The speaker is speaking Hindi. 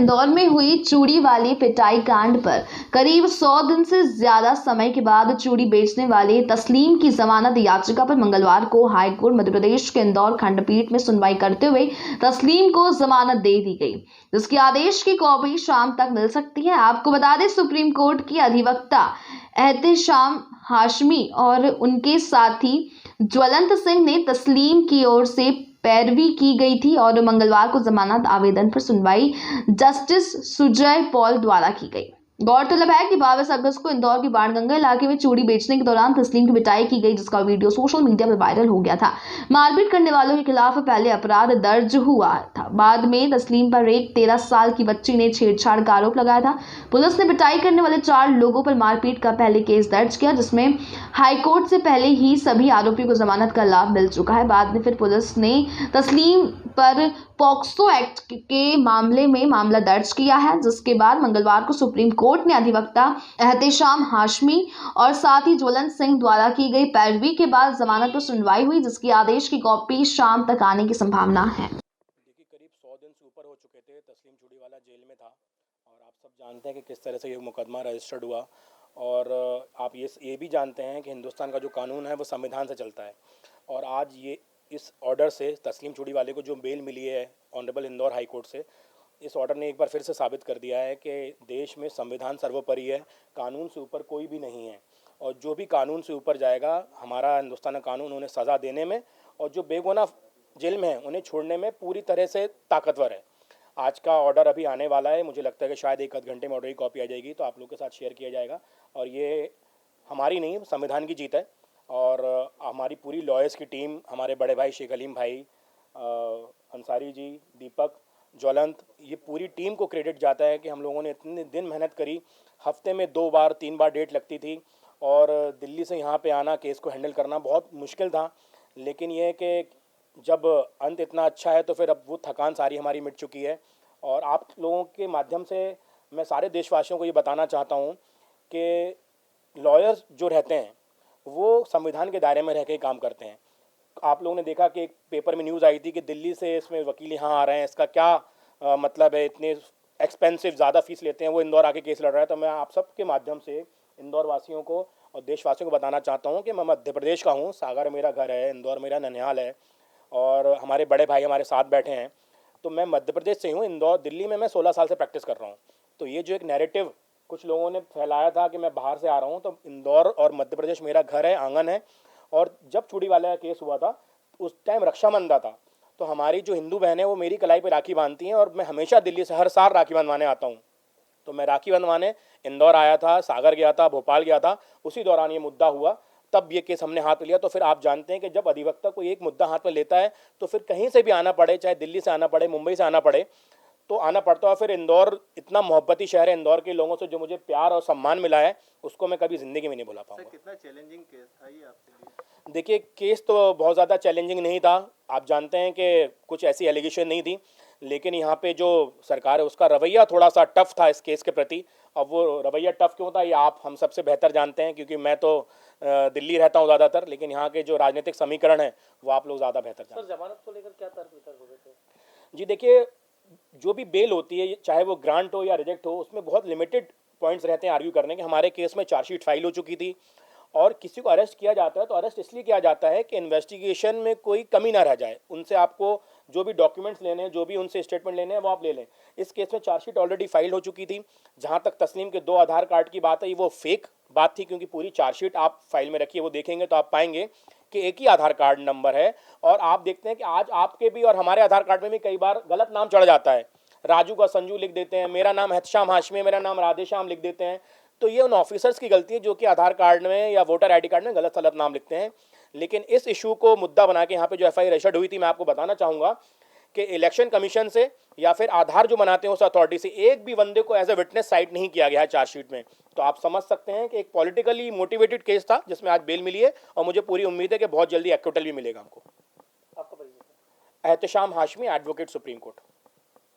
इंदौर में हुई चूड़ी वाली पिटाई कांड पर करीब 100 दिन से ज्यादा समय के बाद चूड़ी बेचने वाले तस्लीम की जमानत याचिका पर मंगलवार को हाईकोर्ट मध्य प्रदेश के इंदौर खंडपीठ में सुनवाई करते हुए तस्लीम को जमानत दे दी गई, जिसके आदेश की कॉपी शाम तक मिल सकती है। आपको बता दें, सुप्रीम कोर्ट की अधिवक्ता एहतेशाम हाशमी और उनके साथी ज्वलंत सिंह ने तस्लीम की ओर से पैरवी की गई थी और मंगलवार को जमानत आवेदन पर सुनवाई जस्टिस सुजय पॉल द्वारा की गई। गौरतलब है कि 22 अगस्त को इंदौर के बाणगंगा इलाके में चूड़ी बेचने के दौरान तस्लीम की पिटाई की गई, जिसका वीडियो सोशल मीडिया पर वायरल हो गया था। मारपीट करने वालों के खिलाफ पहले अपराध दर्ज हुआ था। बाद में तस्लीम पर एक 13 साल की बच्ची ने छेड़छाड़ का आरोप लगाया था। पुलिस ने पिटाई करने वाले 4 लोगों पर मारपीट का पहले केस दर्ज किया, जिसमें हाईकोर्ट से पहले ही सभी आरोपियों को जमानत का लाभ मिल चुका है। बाद में फिर पुलिस ने तस्लीम पर पॉक्सो एक्ट के मामले में मामला दर्ज किया है, जिसके बाद मंगलवार को सुप्रीम कोर्ट ने अधिवक्ता एहतेशाम हाशमी और साथी ज्वलंत सिंह द्वारा की गई पैरवी के बाद जमानत पर सुनवाई हुई, जिसकी आदेश की कॉपी शाम तक आने की संभावना है। देखिए, करीब 100 दिन से ऊपर हो चुके थे। तस्लीम चूड़ी वाला जेल में था और आप सब जानते हैं कि किस तरह से ये मुकदमा रजिस्टर्ड हुआ। और आप ये भी जानते हैं कि हिंदुस्तान का जो कानून है वो संविधान से चलता है। और आज ये इस ऑर्डर से तस्लीम चूड़ी वाले को जो बेल मिली है ऑनरेबल इंदौर हाई कोर्ट से, इस ऑर्डर ने एक बार फिर से साबित कर दिया है कि देश में संविधान सर्वोपरि है, कानून से ऊपर कोई भी नहीं है। और जो भी कानून से ऊपर जाएगा, हमारा हिंदुस्तान का कानून उन्हें सज़ा देने में और जो बेगुनाह जेल में है उन्हें छोड़ने में पूरी तरह से ताकतवर है। आज का ऑर्डर अभी आने वाला है, मुझे लगता है कि शायद एक आध घंटे में ऑर्डर की कॉपी आ जाएगी, तो आप लोग के साथ शेयर किया जाएगा। और ये हमारी नहीं, संविधान की जीत है। और हमारी पूरी लॉयर्स की टीम, हमारे बड़े भाई शेख अलीम भाई, अंसारी जी, दीपक, ज्वलंत, ये पूरी टीम को क्रेडिट जाता है कि हम लोगों ने इतने दिन मेहनत करी। हफ्ते में 2 बार 3 बार डेट लगती थी और दिल्ली से यहाँ पे आना, केस को हैंडल करना बहुत मुश्किल था। लेकिन ये है कि जब अंत इतना अच्छा है तो फिर अब वो थकान सारी हमारी मिट चुकी है। और आप लोगों के माध्यम से मैं सारे देशवासियों को ये बताना चाहता हूँ कि लॉयर्स जो रहते हैं वो संविधान के दायरे में रह के काम करते हैं। आप लोगों ने देखा कि एक पेपर में न्यूज़ आई थी कि दिल्ली से इसमें वकील यहाँ आ रहे हैं, इसका क्या मतलब है, इतने एक्सपेंसिव ज़्यादा फीस लेते हैं, वो इंदौर आके केस लड़ रहा है। तो मैं आप सब के माध्यम से इंदौर वासियों को और देशवासियों को बताना चाहता हूँ कि मैं मध्य प्रदेश का हूँ, सागर मेरा घर है, इंदौर मेरा ननिहाल है और हमारे बड़े भाई हमारे साथ बैठे हैं। तो मैं मध्य प्रदेश से हूँ। इंदौर, दिल्ली में मैं 16 साल से प्रैक्टिस कर रहा हूँ। तो ये जो एक नैरेटिव कुछ लोगों ने फैलाया था कि मैं बाहर से आ रहा हूँ, तो इंदौर और मध्य प्रदेश मेरा घर है, आंगन है। और जब चूड़ी वाला का केस हुआ था उस टाइम रक्षाबंधन था, तो हमारी जो हिंदू बहन है वो मेरी कलाई पे राखी बांधती हैं और मैं हमेशा दिल्ली से हर साल राखी बंधवाने आता हूँ। तो मैं राखी बंधवाने इंदौर आया था, सागर गया था, भोपाल गया था, उसी दौरान ये मुद्दा हुआ, तब ये केस हमने हाथ में लिया। तो फिर आप जानते हैं कि जब अधिवक्ता कोई एक मुद्दा हाथ में लेता है तो फिर कहीं से भी आना पड़े, चाहे दिल्ली से आना पड़े, मुंबई से आना पड़े, तो आना पड़ता है। फिर इंदौर इतना मोहब्बती शहर है, इंदौर के लोगों से जो मुझे प्यार और सम्मान मिला है उसको मैं कभी ज़िंदगी में नहीं भुला पाऊंगा। कितना चैलेंजिंग केस था ये आपके लिए? देखिए, केस तो बहुत ज़्यादा चैलेंजिंग नहीं था। आप जानते हैं कि कुछ ऐसी एलिगेशन नहीं थी, लेकिन यहाँ पे जो सरकार है उसका रवैया थोड़ा सा टफ था इस केस के प्रति। अब वो रवैया टफ क्यों था ये आप हम सबसे बेहतर जानते हैं, क्योंकि मैं तो दिल्ली रहता हूँ ज़्यादातर, लेकिन यहाँ के जो राजनीतिक समीकरण है वो आप लोग ज़्यादा बेहतर जानते हैं। सर, जमानत को लेकर क्या तर्क वितर्क हो गए थे? जी देखिए, जो भी बेल होती है, चाहे वो ग्रांट हो या रिजेक्ट हो, उसमें बहुत लिमिटेड पॉइंट्स रहते हैं आर्ग्यू करने के। हमारे केस में चार्जशीट फाइल हो चुकी थी और किसी को अरेस्ट किया जाता है तो अरेस्ट इसलिए किया जाता है कि इन्वेस्टिगेशन में कोई कमी ना रह जाए। उनसे आपको जो भी डॉक्यूमेंट्स लेने हैं, जो भी उनसे स्टेटमेंट लेने हैं, वो आप ले लें। इस केस में चार्जशीट ऑलरेडी फाइल हो चुकी थी। जहाँ तक तस्लीम के 2 आधार कार्ड की बात है, वो फेक बात थी, क्योंकि पूरी चार्जशीट आप फाइल में रखिए, वो देखेंगे तो आप पाएंगे कि एक ही आधार कार्ड नंबर है। और आप देखते हैं कि आज आपके भी और हमारे आधार कार्ड में भी कई बार गलत नाम चढ़ जाता है। राजू का संजू लिख देते हैं, मेरा नाम एहतेशाम हाशमी, मेरा नाम राधेश्याम लिख देते हैं। तो ये उन ऑफिसर्स की गलती है जो कि आधार कार्ड में या वोटर आईडी कार्ड में गलत सलत नाम लिखते हैं। लेकिन इस इशू को मुद्दा बना के यहाँ पे जो एफआईआर रजिस्टर्ड हुई थी, मैं आपको बताना चाहूँगा कि इलेक्शन कमीशन से या फिर आधार जो बनाते हैं उस अथॉरिटी से एक भी बंदे को एज ए विटनेस साइट नहीं किया गया है चार्जशीट में। तो आप समझ सकते हैं कि एक पॉलिटिकली मोटिवेटेड केस था जिसमें आज बेल मिली है और मुझे पूरी उम्मीद है कि बहुत जल्दी एक्विटल भी मिलेगा हमको। आपका परिचय? Ehtesham Hashmi, advocate, supreme court.